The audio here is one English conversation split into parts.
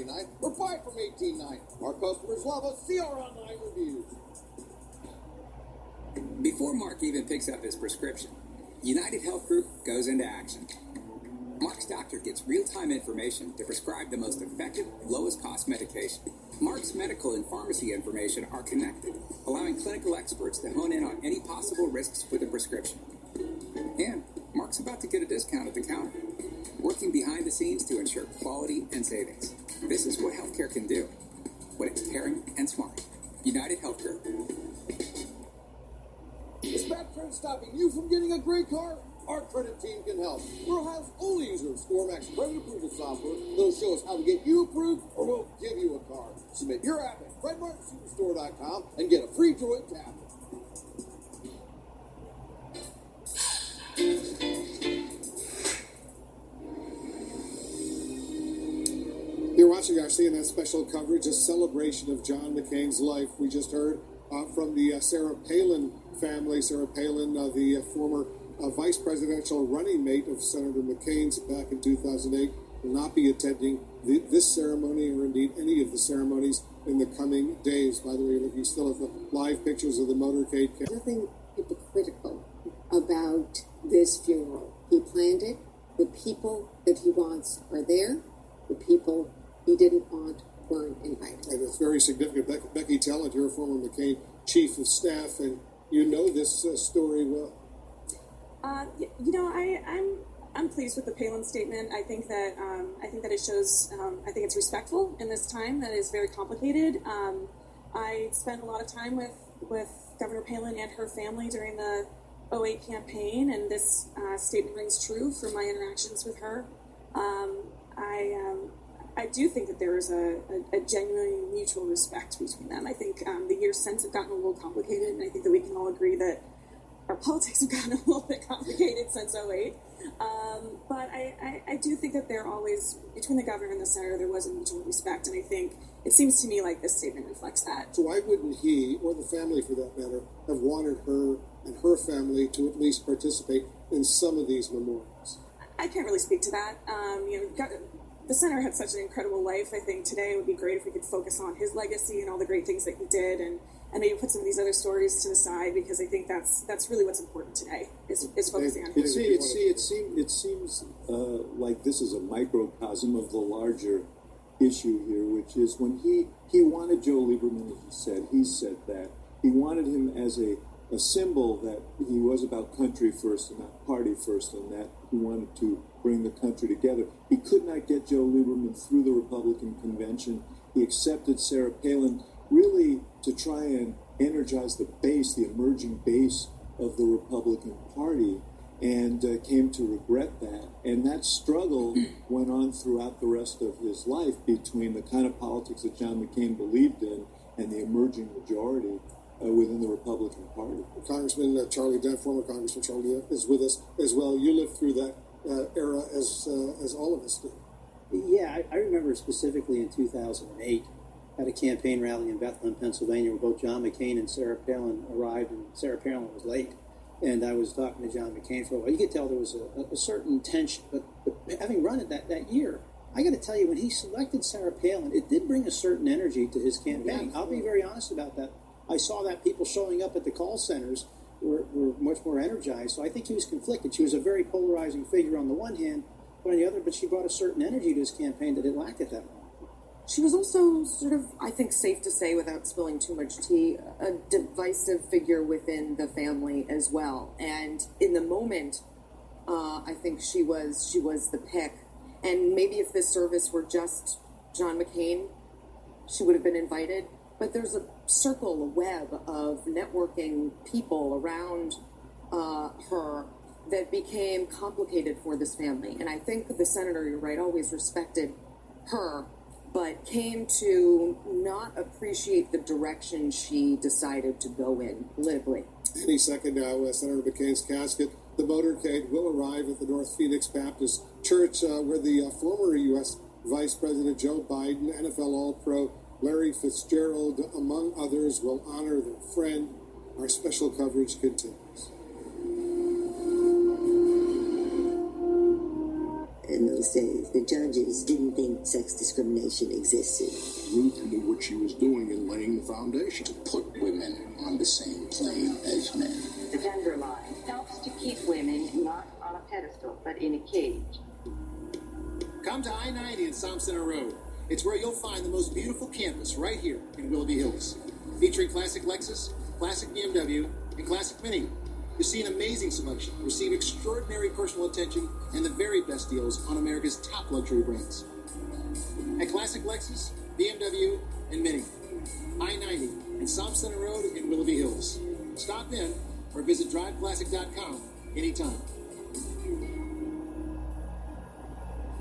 $9.99 or 5 from $18.99. Our customers love us. See our online reviews. Before Mark even picks up his prescription, United Health Group goes into action. Mark's doctor gets real-time information to prescribe the most effective, lowest-cost medication. Mark's medical and pharmacy information are connected, allowing clinical experts to hone in on any possible risks with a prescription. And Mark's about to get a discount at the counter, working behind the scenes to ensure quality and savings. This is what healthcare can do, when it's caring and smart. United Health Group. Is bad credit stopping you from getting a great car? Our credit team can help. We'll have only users ScoreMax credit approval software that'll show us how to get you approved, or we'll give you a car. Submit your app at FredMartinSuperstore.com and get a free Droid tablet. You're watching our CNN special coverage, a celebration of John McCain's life. We just heard from the Sarah Palin family. Sarah Palin, the former vice presidential running mate of Senator McCain's back in 2008, will not be attending this ceremony or indeed any of the ceremonies in the coming days. By the way, you still have the live pictures of the motorcade. Nothing hypocritical about this funeral. He planned it. The people that he wants are there. The people he didn't want weren't invited. And it's very significant. Becky Talent, you're a former McCain chief of staff, and you know this story well. I'm pleased with the Palin statement. I think that it shows. I think it's respectful in this time that is very complicated. I spent a lot of time with Governor Palin and her family during the 2008 campaign, and this statement rings true from my interactions with her. I do think that there is a genuine mutual respect between them. I think the years since have gotten a little complicated, and I think that we can all agree that our politics have gotten a little bit complicated since 2008. But I do think that there always, between the governor and the senator, there was a mutual respect, and I think it seems to me like this statement reflects that. So why wouldn't he, or the family for that matter, have wanted her and her family to at least participate in some of these memorials? I can't really speak to that. The senator had such an incredible life. I think today it would be great if we could focus on his legacy and all the great things that he did, and maybe put some of these other stories to the side, because I think that's really what's important today is focusing on him. It seems like this is a microcosm of the larger issue here, which is when he wanted Joe Lieberman, as he said that he wanted him as a symbol that he was about country first and not party first, and that he wanted to bring the country together. He could not get Joe Lieberman through the Republican convention. He accepted Sarah Palin really to try and energize the base, the emerging base of the Republican Party, and came to regret that. And that struggle went on throughout the rest of his life between the kind of politics that John McCain believed in and the emerging majority within the Republican Party. Congressman Charlie Dent, former Congressman Charlie Dent, is with us as well. You lived through that era as all of us did. Yeah, I remember specifically in 2008 at a campaign rally in Bethlehem, Pennsylvania, where both John McCain and Sarah Palin arrived, and Sarah Palin was late. And I was talking to John McCain for a while. You could tell there was a certain tension, but having run it that year, I got to tell you, when he selected Sarah Palin, it did bring a certain energy to his campaign. I'll be very honest about that. I saw that people showing up at the call centers were much more energized. So I think he was conflicted. She was a very polarizing figure on the one hand, but on the other, but she brought a certain energy to his campaign that it lacked at that moment. She was also sort of, I think, safe to say, without spilling too much tea, a divisive figure within the family as well. And in the moment, I think she was the pick. And maybe if this service were just John McCain, she would have been invited. But there's a circle, a web of networking people around her that became complicated for this family. And I think the senator, you're right, always respected her, but came to not appreciate the direction she decided to go in politically. Any second now, Senator McCain's casket, the motorcade will arrive at the North Phoenix Baptist Church, where the former U.S. Vice President Joe Biden, NFL All-Pro Larry Fitzgerald, among others, will honor their friend. Our special coverage continues. in those days. The judges didn't think sex discrimination existed. Ruth knew what she was doing in laying the foundation. To put women on the same plane as men. The gender line helps to keep women not on a pedestal, but in a cage. Come to I-90 and Som Center Road. It's where you'll find the most beautiful campus right here in Willoughby Hills. Featuring classic Lexus, classic BMW, and classic Mini. You'll see an amazing selection, receive extraordinary personal attention, and the very best deals on America's top luxury brands. At Classic Lexus, BMW, and Mini. I-90 and Som Center Road in Willoughby Hills. Stop in or visit driveclassic.com anytime.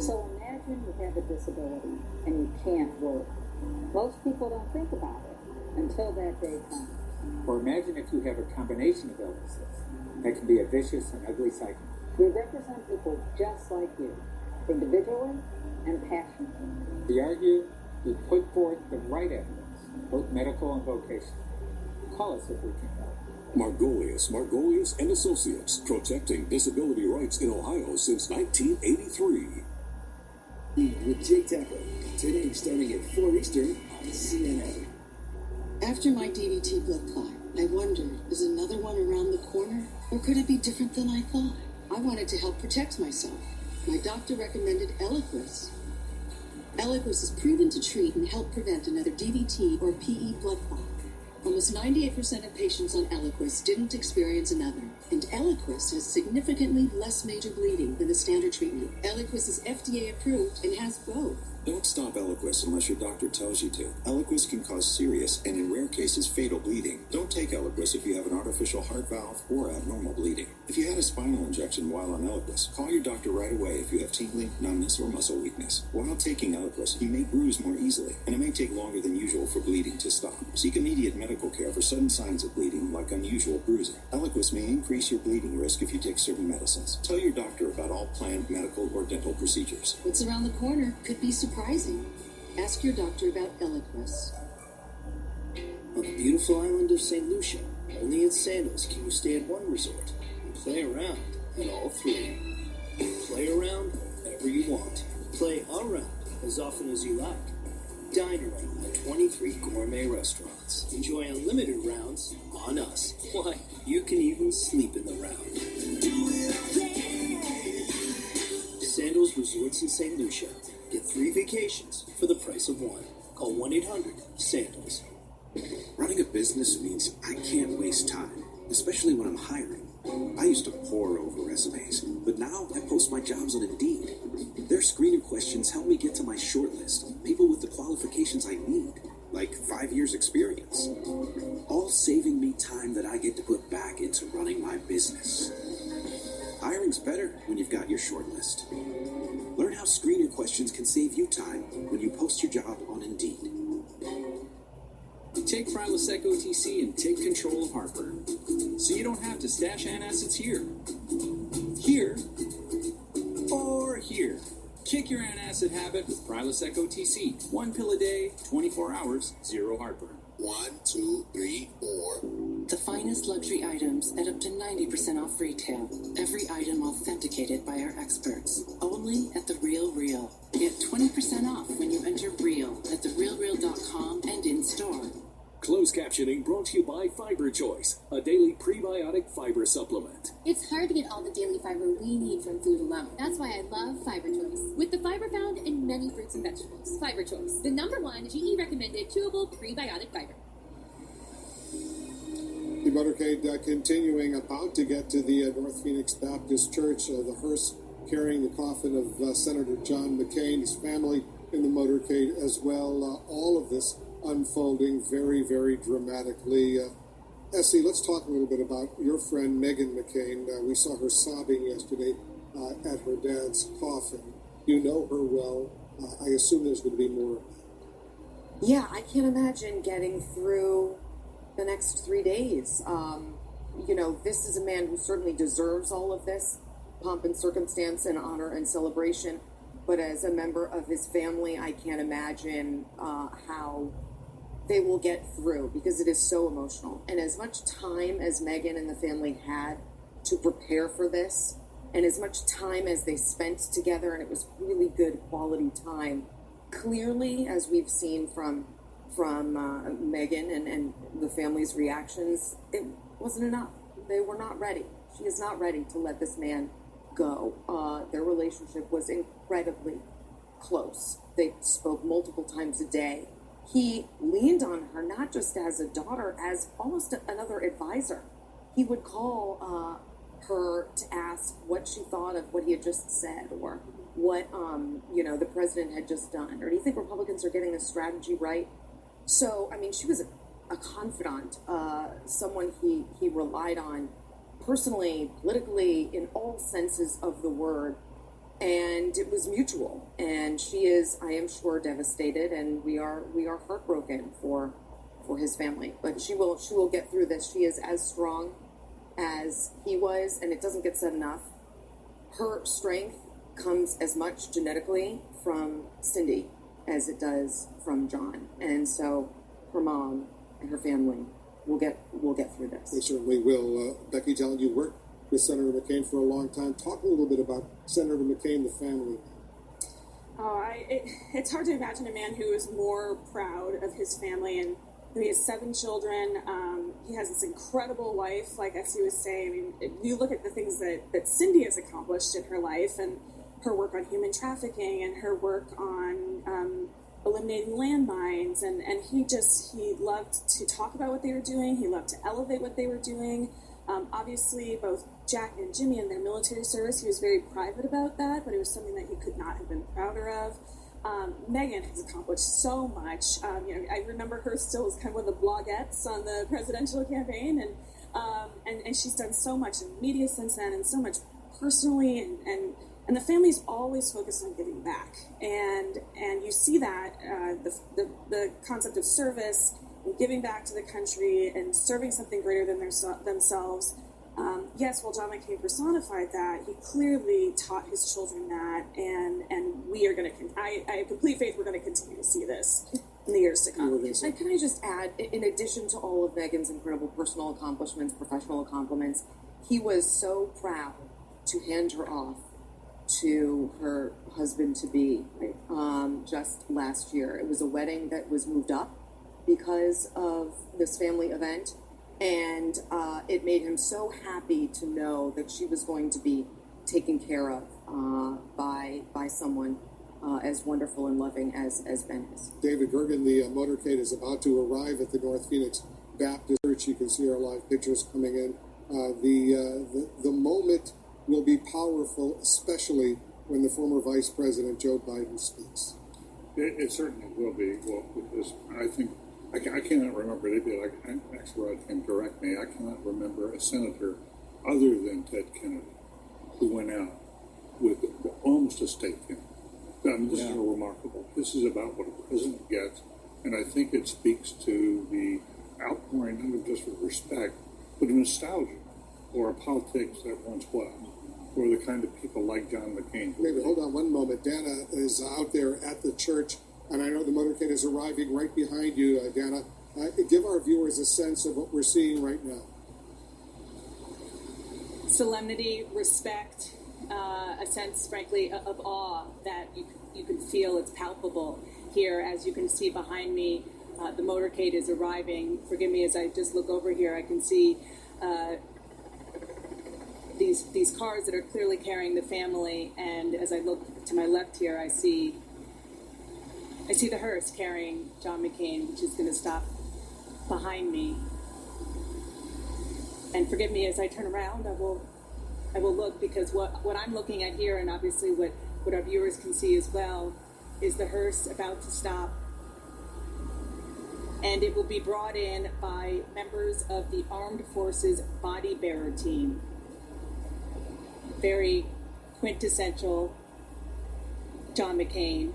So imagine you have a disability and you can't work. Most people don't think about it until that day comes. Or imagine if you have a combination of illnesses. That can be a vicious and ugly cycle. We represent people just like you, individually and passionately. We argue, we put forth the right evidence, both medical and vocational. Call us if we can help. Margolius and Associates, protecting disability rights in Ohio since 1983. With Jake Tapper, today starting at 4 Eastern on CNN. After my DVT blood clot, I wondered, is another one around the corner? Or could it be different than I thought? I wanted to help protect myself. My doctor recommended Eliquis. Eliquis is proven to treat and help prevent another DVT or PE blood clot. Almost 98% of patients on Eliquis didn't experience another, and Eliquis has significantly less major bleeding than the standard treatment. Eliquis is FDA approved and has both. Don't stop Eliquis unless your doctor tells you to. Eliquis can cause serious and, in rare cases, fatal bleeding. Don't take Eliquis if you have an artificial heart valve or abnormal bleeding. If you had a spinal injection while on Eliquis, call your doctor right away if you have tingling, numbness, or muscle weakness. While taking Eliquis, you may bruise more easily, and it may take longer than usual for bleeding to stop. Seek immediate medical care for sudden signs of bleeding, like unusual bruising. Eliquis may increase your bleeding risk if you take certain medicines. Tell your doctor about all planned medical or dental procedures. What's around the corner could be surprising. Ask your doctor about Eliquis. On the beautiful island of St. Lucia, only in Sandals can you stay at one resort and play around at all three. Play around whenever you want. Play around as often as you like. Dine around at 23 gourmet restaurants. Enjoy unlimited rounds on us. Why, you can even sleep in the round. Sandals Resorts in St. Lucia. Get 3 vacations for the price of 1. Call 1-800-SANDALS. Running a business means I can't waste time, especially when I'm hiring. I used to pore over resumes, but now I post my jobs on Indeed. Their screener questions help me get to my shortlist, people with the qualifications I need, like 5 years experience. All saving me time that I get to put back into running my business. Hiring's better when you've got your shortlist. Learn how screener questions can save you time when you post your job on Indeed. Take Prilosec OTC and take control of heartburn, so you don't have to stash antacids here, or here. Kick your antacid habit with Prilosec OTC. 1 pill a day, 24 hours, 0 heartburn. 1, 2, 3, 4. The finest luxury items at up to 90% off retail. Every item authenticated by our experts. Only at The Real Real. Get 20% off when you enter REAL at therealreal.com and in store. Closed captioning brought to you by Fiber Choice, a daily prebiotic fiber supplement. It's hard to get all the daily fiber we need from food alone. That's why I love Fiber Choice. With the fiber found in many fruits and vegetables. Fiber Choice, the #1 GE-recommended chewable prebiotic fiber. The motorcade continuing, about to get to the North Phoenix Baptist Church. The hearse carrying the coffin of Senator John McCain, his family in the motorcade as well. All of this unfolding very, very dramatically. Essie, let's talk a little bit about your friend Meghan McCain. We saw her sobbing yesterday at her dad's coffin. You know her well. I assume there's going to be more. Yeah, I can't imagine getting through the next 3 days. This is a man who certainly deserves all of this pomp and circumstance and honor and celebration. But as a member of his family, I can't imagine how they will get through, because it is so emotional. And as much time as Meghan and the family had to prepare for this, and as much time as they spent together, and it was really good quality time. Clearly, as we've seen from Meghan and the family's reactions, it wasn't enough. They were not ready. She is not ready to let this man go. Their relationship was incredibly close. They spoke multiple times a day. He leaned on her not just as a daughter, as almost another advisor. He would call her to ask what she thought of what he had just said, or what the president had just done, or do you think Republicans are getting this strategy right? So, I mean, she was a confidant, someone he relied on personally, politically, in all senses of the word, and it was mutual. And she is, I am sure, devastated, and we are heartbroken for his family. But she will get through this. She is as strong as he was, and it doesn't get said enough. Her strength comes as much genetically from Cindy as it does from John, and so her mom and her family will get through this. We certainly will. Becky Talent, you worked with Senator McCain for a long time. Talk a little bit about Senator McCain, the family. It's hard to imagine a man who is more proud of his family, and he has 7 children. He has this incredible wife, like as he was saying. I mean, if you look at the things that Cindy has accomplished in her life, and her work on human trafficking, and her work on eliminating landmines, and he loved to talk about what they were doing. He loved to elevate what they were doing. Obviously, both Jack and Jimmy in their military service, he was very private about that, but it was something that he could not have been prouder of. Meghan has accomplished so much. I remember her still as kind of one of the blogettes on the presidential campaign, and she's done so much in media since then, and so much personally, and the family's always focused on giving back, and you see that the concept of service and giving back to the country and serving something greater than themselves. Yes, while John McCain personified that, he clearly taught his children that, and we are going to. I have complete faith we're going to continue to see this in the years to come. And can I just add, in addition to all of Meghan's incredible personal accomplishments, professional accomplishments, he was so proud to hand her off to her husband-to-be just last year. It was a wedding that was moved up because of this family event, and it made him so happy to know that she was going to be taken care of by someone as wonderful and loving as Ben is. David Gergen, the motorcade is about to arrive at the North Phoenix Baptist Church. You can see our live pictures coming in. The moment will be powerful, especially when the former Vice President Joe Biden speaks. It certainly will be. Well, because I think I cannot remember. Actually, Rod can correct me. I cannot remember a senator other than Ted Kennedy who went out with almost a stake in it. I mean, this is remarkable. This is about what a president gets, and I think it speaks to the outpouring, not just of respect, but of nostalgia for a politics that once was, for the kind of people like John McCain. Maybe hold on one moment. Dana is out there at the church, and I know the motorcade is arriving right behind you, Dana. Give our viewers a sense of what we're seeing right now. Solemnity, respect, a sense, frankly, of awe that you can feel. It's palpable here, as you can see behind me. The motorcade is arriving. Forgive me, as I just look over here, I can see these cars that are clearly carrying the family, and as I look to my left here, I see the hearse carrying John McCain, which is going to stop behind me. And forgive me, as I turn around, I will look, because what I'm looking at here, and obviously what our viewers can see as well, is the hearse about to stop. And it will be brought in by members of the Armed Forces Body Bearer Team. Very quintessential John McCain,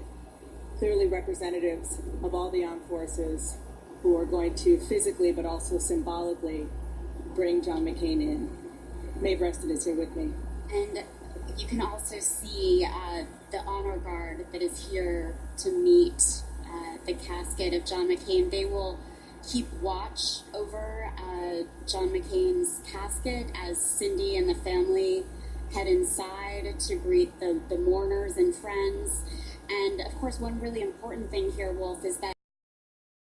clearly representatives of all the armed forces who are going to physically but also symbolically bring John McCain in. Maeve Reston is here with me. And you can also see the honor guard that is here to meet the casket of John McCain. They will keep watch over John McCain's casket as Cindy and the family head inside to greet the mourners and friends. And of course, one really important thing here, Wolf, is that